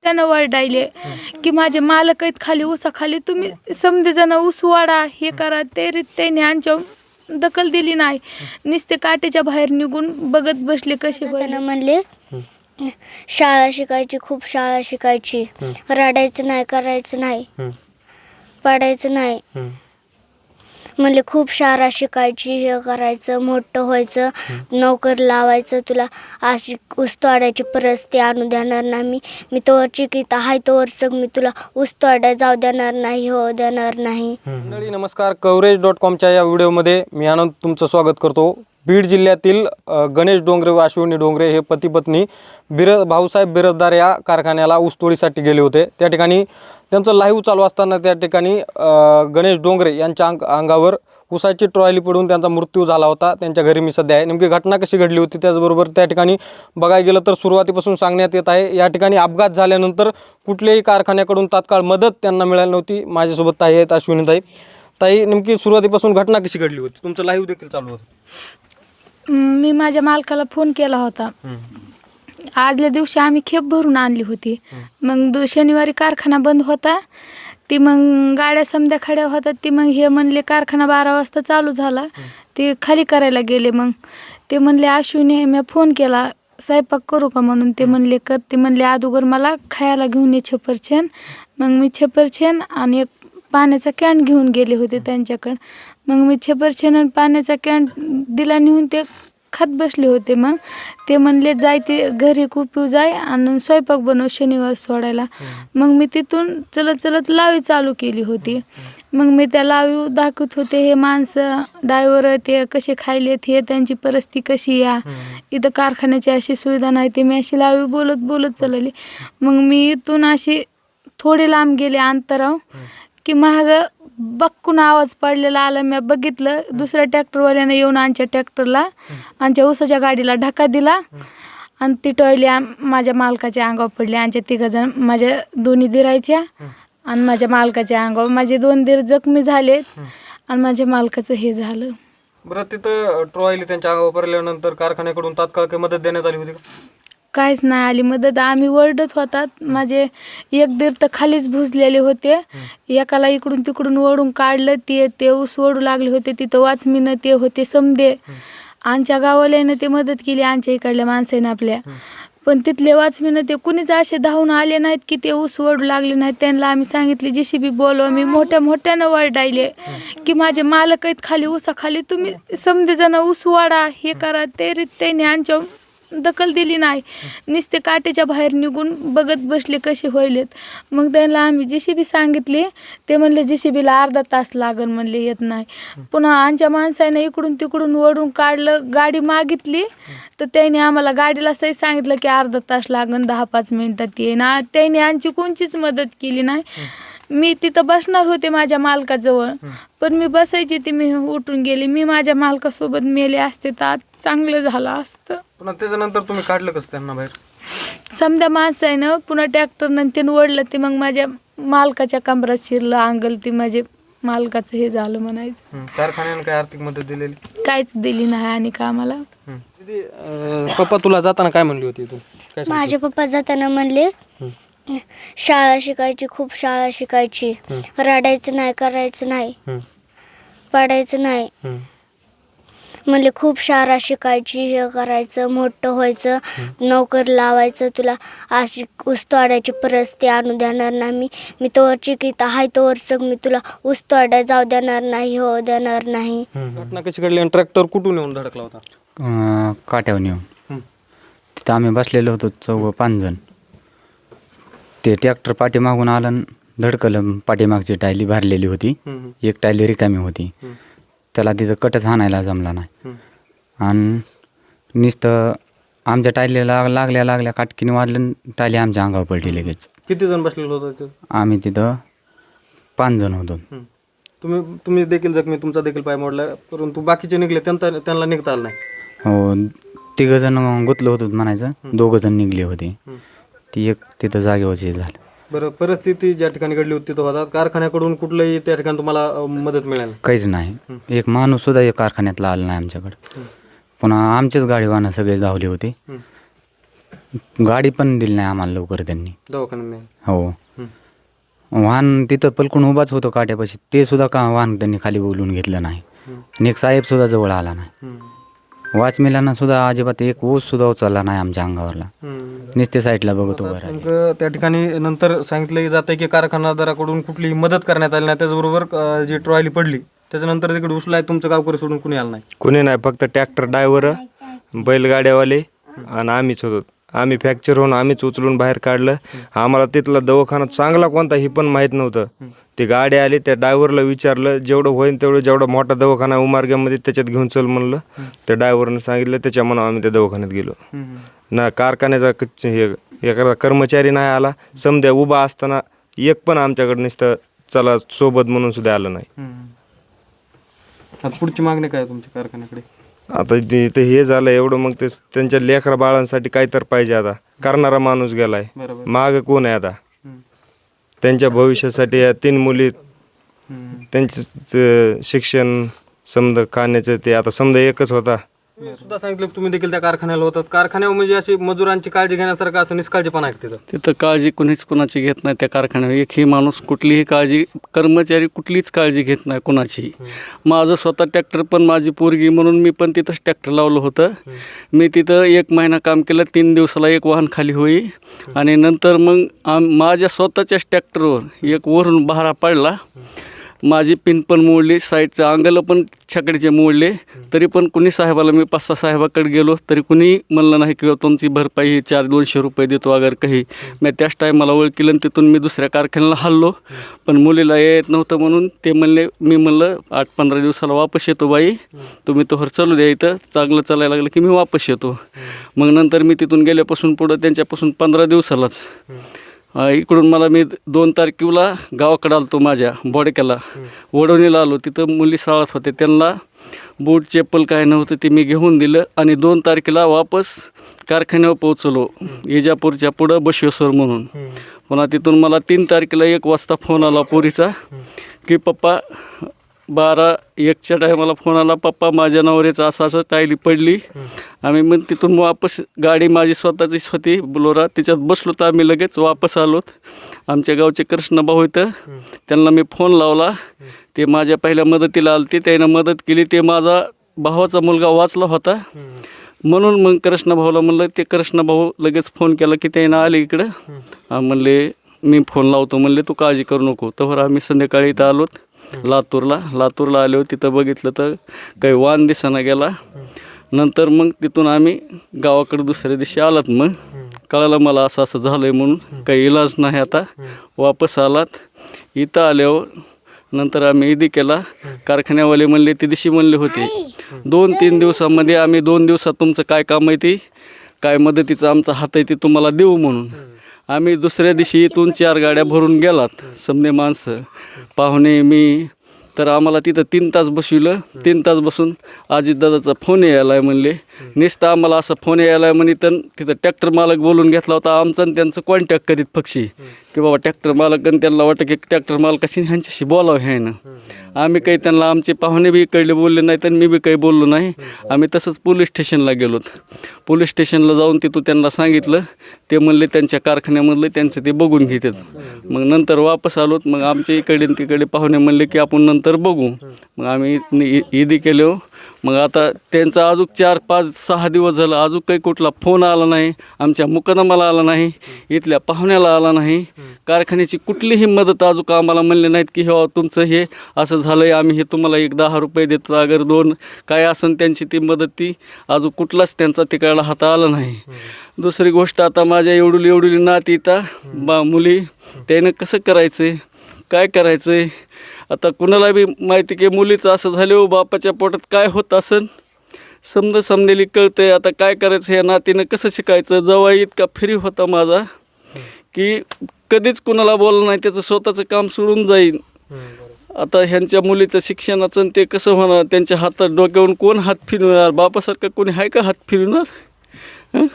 त्यानं वरडायले की माझे मालक आहेत खाली ऊसाखाली, तुम्ही समजे जण ऊस वाढा हे करा. ते त्याने आमच्या दखल दिली नाही. नुसते काटेच्या बाहेर निघून बघत बसले कसे त्यांना म्हणले शाळा शिकायची, खूप शाळा शिकायची, रडायचं नाही, करायचं नाही, पडायचं नाही. म्हणले खूप शाळा शिकायची, हे करायचं, मोठं व्हायचं, नोकरी लावायचं, तुला अशी ऊस तोडायची परिस्थिती आणू देणार नाही. मी तोवर चिकीत आहे तोवर सग मी तुला ऊस तोडायला जाऊ देणार नाही, हो देणार नाही. नमस्कार, कवरेज.comच्या या व्हिडिओमध्ये मी आनंद तुमचं स्वागत करतो. बीड जिल्ह्यातील गणेश डोंगरे व अश्विनी डोंगरे हे पती पत्नी भाऊसाहेब बिरजदार या कारखान्याला ऊसतोडीसाठी गेले होते. त्या ठिकाणी त्यांचं लाईव्ह चालू असताना त्या ठिकाणी गणेश डोंगरे यांच्या अंगावर ऊसाची ट्रॉली पडून त्यांचा मृत्यू झाला होता. त्यांच्या घरी मी सध्या आहे. नेमकी घटना कशी घडली होती, त्याचबरोबर त्या ठिकाणी बघायला गेलं तर सुरुवातीपासून सांगण्यात येत आहे या ठिकाणी अपघात झाल्यानंतर कुठल्याही कारखान्याकडून तात्काळ मदत त्यांना मिळाली नव्हती. माझ्यासोबत ताई आहेत, अश्विनीताई. ताई, नेमकी सुरुवातीपासून घटना कशी घडली होती? तुमचं लाईव्ह देखील चालू होतं. मी माझ्या मालकाला फोन केला होता. आदल्या दिवशी आम्ही खेप भरून आणली होती. मग शनिवारी कारखाना बंद होता. ती मग गाड्या समध्या खड्या होतात. ती मग हे म्हणले कारखाना 12 वाजता चालू झाला, ते खाली करायला गेले. मग ते म्हणले अश्विनी, मी फोन केला स्वयंपाक करू का म्हणून. ते म्हणले कर. ते म्हणले अगोदर मला खायला घेऊन ये छपरछेन. मग मी छपरछेन आणि एक पाण्याचा कॅन घेऊन गेले होते त्यांच्याकडं. मग मी छपरछेन आणि पाण्याचा कॅन दिला नेऊन, ते खात बसले होते. मग ते म्हणले जाय ते घरी कुपिव जाय आणि स्वयंपाक बनव शनिवार सोडायला. मग मी तिथून चलत चलत लावी चालू केली होती. मग मी त्या लावी दाखवत होते, हे माणसं ड्रायव्हर ते कसे खायलेत, हे त्यांची परिस्थिती कशी या, इथं कारखान्याची अशी सुविधा नाही. ते मी अशी लावी बोलत बोलत चालली. मग मी इथून अशी थोडी लांब गेले अंतराव की महाग बक्कून आवाज पडलेला आला. मी बघितलं, दुसऱ्या ट्रॅक्टरवाल्याने येऊन आमच्या ट्रॅक्टरला, आमच्या ऊसाच्या गाडीला धक्का दिला आणि ती टॉयली माझ्या मालकाच्या अंगावर पडली. आमच्या 3 जण, माझ्या दोन्ही दिरायच्या आणि माझ्या मालकाच्या अंगावर. माझे 2 दीर जखमी झाले आणि माझ्या मालकाचं हे झालं. बरं, तिथं ट्रॉली त्यांच्या अंगावर पडल्यानंतर कारखान्याकडून तात्काळ काही मदत देण्यात आली होती का? काहीच नाही आली मदत. आम्ही ओरडत होतात. माझे 1 दीर तर खालीच भुजलेले होते. एकाला इकडून तिकडून ओढून काढलं. ते ऊस ओढू लागले होते. तिथं वाचमीनं ते होते समदे. आमच्या गावाल्यानं ते मदत केली, आमच्या इकडल्या माणसाने आपल्या. पण तिथले वाचमीनं ते कुणीच असे धावून आले नाहीत की ते ऊस ओढू लागले नाहीत. त्यांना आम्ही सांगितले JCB बोलवा. मी मोठ्यानं वरडायले की माझे मालक आहेत खाली ऊसाखाली, तुम्ही समजे जण ऊस वाढा हे करा. ते त्याने आमच्या दखल दिली नाही. नुसते काटेच्या बाहेर निघून बघत बसले कसे व्हायलेत. मग त्यांना आम्ही JCB सांगितले. ते म्हणले JCBला अर्धा तास लागन म्हणले, येत नाही. पुन्हा आमच्या माणसाने इकडून तिकडून ओढून काढलं. गाडी मागितली तर त्याने आम्हाला गाडीला सही सांगितलं की अर्धा तास लागन, 10-5 मिनिटात येईन. त्याने आमची कोणचीच मदत केली नाही. मी तिथं बसणार होते माझ्या मालकाजवळ, पण मी बसायची ती मी उठून गेली. मी माझ्या मालकासोबत मेले असते तर आज चांगलं झालं असतं. पुन्हा त्याच्यानंतर तुम्ही काढलं कसं त्यांना बाहेर? समजा माणसं आहे ना, पुन्हा ट्रॅक्टरनं त्यानं ओढलं. ते मग माझ्या मालकाच्या कमरात शिरलं अंगल. ती माझे मालकाचं हे झालं म्हणायचं. कारखान्याने काय आर्थिक मदत दिलेली? काहीच दिली नाही आणि का आम्हाला. पप्पा तुला जाताना काय म्हणली होती तू? माझे पप्पा जाताना म्हणले शाळा शिकायची, खूप शाळा शिकायची, रडायचं नाही, करायचं नाही, पडायचं नाही. म्हणले खूप शाळा शिकायची, हे करायचं, मोठं व्हायचं, नोकरी लावायचं, तुला अशी ऊस तोडायची परिस्थिती आणू देणार नाही. मी तोवर चिकीत आहे तोवर सग मी तुला ऊस तोडायला जाऊ देणार नाही, हो देणार नाही. घटना कशी घडली आणि ट्रॅक्टर कुठून येऊन धडकला होता? काट्यावर येऊन. तिथं आम्ही बसलेलो होतो 4-5 जण. ते ट्रॅक्टर पाठीमागून आलं, धडकलं. पाठीमागची टायली भरलेली होती, एक टायली रिकामी होती. त्याला तिथं कटच हाणायला जमला नाही. आणि नुसतं आमच्या टायलीला लागल्या काटकीने वाढलं, टायली आमच्या अंगावर पडली लगेच. किती जण बसलेलो होतो? आम्ही तिथं 5 जण होतो. तुम्ही देखील जखमी, तुमचा देखील पाय मोडला, परंतु बाकीचे निघले, त्यांना निघता आलं नाही? हो, 3 जण गुंतलो होतो म्हणायचं. 2 जण निघले होते. ती एक तिथं जागेवरची झालं. बरं, परिस्थिती ज्या ठिकाणी घडली होती तिथं होतात, कारखान्याकडून कुठलंही त्या ठिकाणी तुम्हाला मदत मिळाली? काहीच नाही. एक माणूस सुद्धा एक कारखान्यातला आला नाही आमच्याकडे. पुन्हा आमचेच गाडीवाहनं सगळे धावले होते. गाडी पण दिली नाही आम्हाला लवकर त्यांनी. दवाखान्यात हो, वाहन तिथं पलकून उभाच होतो काट्यापाशी, ते सुद्धा का वाहन त्यांनी खाली बोलवून घेतलं नाही. आणि एक साहेब सुद्धा जवळ आला नाही. वॉचमेलांना सुद्धा अजिबात एक ओस सुद्धा उचलला नाही आमच्या अंगावरला. नुसते साईडला बघत उभं राहिले. नेमकं त्या ठिकाणी नंतर सांगितलं जातं की कारखानदाराकडून कुठलीही मदत करण्यात आली नाही. त्याचबरोबर जी ट्रॉली पडली त्याच्यानंतर तिकडे उचलाय तुमचं गावकरी सोडून कुणी आलं नाही. कोणी नाही, फक्त ट्रॅक्टर ड्रायव्हर, बैलगाड्यावाले आणि आम्हीच होतो. आम्ही फ्रॅक्चर होऊन आम्हीच उचलून बाहेर काढलं. आम्हाला तिथला दवाखाना चांगला कोणता हे पण माहीत नव्हतं. ते गाडी आली, त्या ड्रायव्हरला विचारलं, जेवढं होईल तेवढं, जेवढा मोठा दवाखाना उमार्ग्यामध्ये त्याच्यात घेऊन चल म्हणलं. त्या ड्रायव्हरनं सांगितलं, त्याच्या मनावर आम्ही त्या दवाखान्यात गेलो. ना कारखान्याचा हे एखादा कर्मचारी नाही आला. समजा उभा असताना एक पण आमच्याकडे नुसतं चला सोबत म्हणून सुद्धा आलं नाही. आता पुढची मागणी काय तुमच्या कारखान्याकडे? आता ते हे झालं एवढं, मग ते त्यांच्या लेकरा बाळांसाठी काय तर पाहिजे. आता करणारा माणूस गेलाय, माग कोण आहे आता? त्यांच्या भविष्यासाठी या 3 मुली, त्यांचे शिक्षण, समजा खाण्याचं ते आता समजा एकच होता. तुम्ही सुद्धा सांगितलं की तुम्ही देखील त्या कारखान्याला होतात. कारखान्यावर म्हणजे अशी मजुरांची काळजी घेण्यासारखं असं निष्काळजीपणा आहे तिथं. तिथं काळजी कुणाची घेत नाही त्या कारखान्यावर. एकही माणूस कुठलीही काळजी, कर्मचारी कुठलीच काळजी घेत नाही कुणाची. माझं स्वतः ट्रॅक्टर पण, माझी पोरगी म्हणून मी पण तिथंच ट्रॅक्टर लावलं होतं. मी तिथं 1 महिना काम केलं. 3 दिवसाला एक वाहन खाली होई. आणि नंतर मग माझ्या स्वतःच्याच ट्रॅक्टरवर एक वरून बहारा पडला. माझी पिन पण मोडली, साईडचं अंगलं पण छकडीचे मोडले. तरी पण कुणी साहेबाला, मी 5-6 साहेबाकडे गेलो तरी कुणी म्हणलं नाही किंवा तुमची भरपाई 400-200 रुपये देतो अगर काही. मी त्याच टायमाला ओळखलं आणि तिथून मी दुसऱ्या कारखान्याला हल्लो. पण मुलीला येत नव्हतं म्हणून ते म्हणले, मी म्हणलं 8-15 दिवसाला वापस येतो बाई, तुम्ही तोवर चालू द्या, इथं चांगलं चालायला लागलं की मी वापस येतो. मग नंतर मी तिथून गेल्यापासून पुढं त्यांच्यापासून 15 दिवसालाच इकडून मला, मी 2 तारखेला गावाकडे आलो, माझ्या बोडक्याला वडवणीला आलो. तिथं मुली शाळेत होते, त्यांना बूट चप्पल काय नव्हतं ते मी घेऊन दिलं. आणि 2 तारखेला वापस कारखान्यावर पोहोचलो, इजापूरच्या पुढं बसवेश्वर म्हणून. पुन्हा तिथून मला 3 तारखेला 1 वाजता फोन आला पोरीचा की पप्पा, 12-1च्या टायमाला फोन आला, पप्पा माझ्या नवऱ्याचं असं टायली पडली. आम्ही मग तिथून वापस, गाडी माझी स्वतःचीच होती बोलोरा, तिच्यात बसलो तर आम्ही लगेच वापस आलोत. आमच्या गावचे कृष्णभाऊ होतं, त्यांना मी फोन लावला. ते माझ्या पहिल्या मदतीला आले, त्यानं मदत केली. ते माझा भावाचा मुलगा वाचला होता म्हणून मग कृष्णभाऊला म्हणलं. ते कृष्णभाऊ लगेच फोन केला की त्यानं आले इकडं. म्हणले मी फोन लावतो म्हणले, तू काळजी करू नको. तर आम्ही संध्याकाळी इथं आलोत लातूरला आलो. तिथं बघितलं तर काही वाहन दिसाना गेला. नंतर मग तिथून आम्ही गावाकडे दुसऱ्या दिवशी आलात. मग कळालं मला असं झालं आहे म्हणून. काही इलाज नाही आता. वापस आलात. इथं आल्यावर नंतर आम्ही ईदी केला. कारखान्यावाले म्हणले, ते दिवशी म्हणले होते 2-3 दिवसामध्ये आम्ही 2 दिवसात तुमचं काय काम आहे ते, काय मदतीचा आमचा हात आहे ते तुम्हाला देऊ म्हणून. आम्ही दुसऱ्या दिवशी इथून 4 गाड्या भरून गेलात, समजे माणसं पाहुणे मी. तर आम्हाला तिथं 3 तास बसविलं. 3 तास बसून अजितदादाचा फोन यायला आहे म्हणले. नुसतं आम्हाला असं फोन यायला आहे म्हणे. तर तिथं ट्रॅक्टर मालक बोलून घेतला होता आमचं आणि त्यांचं कॉन्टॅक्ट करीत पक्षी की बाबा ट्रॅक्टर मालक, आणि त्यांना वाटतं की ट्रॅक्टर मालकाशी ह्यांच्याशी बोलावं आहे ना. आम्ही काही त्यांना, आमचे पाहुणे बी इकडले बोलले नाही तर मी बी काही बोललो नाही. आम्ही तसंच पोलीस स्टेशनला गेलोत. पोलीस स्टेशनला जाऊन तिथं त्यांना सांगितलं. ते म्हणले त्यांच्या कारखान्यामधलं त्यांचं ते बघून घेतात. मग नंतर वापस आलोत. मग आमच्या इकडे तिकडे पाहुणे म्हणले की आपण नंतर बघू. मग आम्ही ईदी केलो. मग आता त्यांचा अजून 4-5-6 दिवस झालं, अजून काही कुठला फोन आला नाही. आमच्या मुकदमाला आला नाही, इथल्या पाहुण्याला आला नाही. कारखान्याची कुठलीही मदत अजून आम्हाला म्हणले नाहीत की हो तुमचं हे असं झालं आहे, आम्ही हे तुम्हाला 10 रुपये देतो अगर 2 काय असेल त्यांची ती मदत, ती अजून कुठलाच त्यांचा तिकडला हात आला नाही. दुसरी गोष्ट, आता माझ्या एवढी नाती इथं मुली, त्यानं कसं करायचं आहे, काय करायचं आहे. आता कुणाला बी माहिती की मुलीचं असं झालं हो, बापाच्या पोटात काय होत असेल समजेली कळतंय. आता काय करायचं, ह्या नातीनं कसं शिकायचं. जवळ इतका फ्री होता माझा की कधीच कुणाला बोललं नाही, त्याचं स्वतःचं काम सोडून जाईल. आता ह्यांच्या मुलीचं शिक्षणाचं ते कसं होणार. त्यांच्या हातात डोक्यावरून कोण हात फिरवणार, बापासारखं कोणी आहे का हात फिरवणार.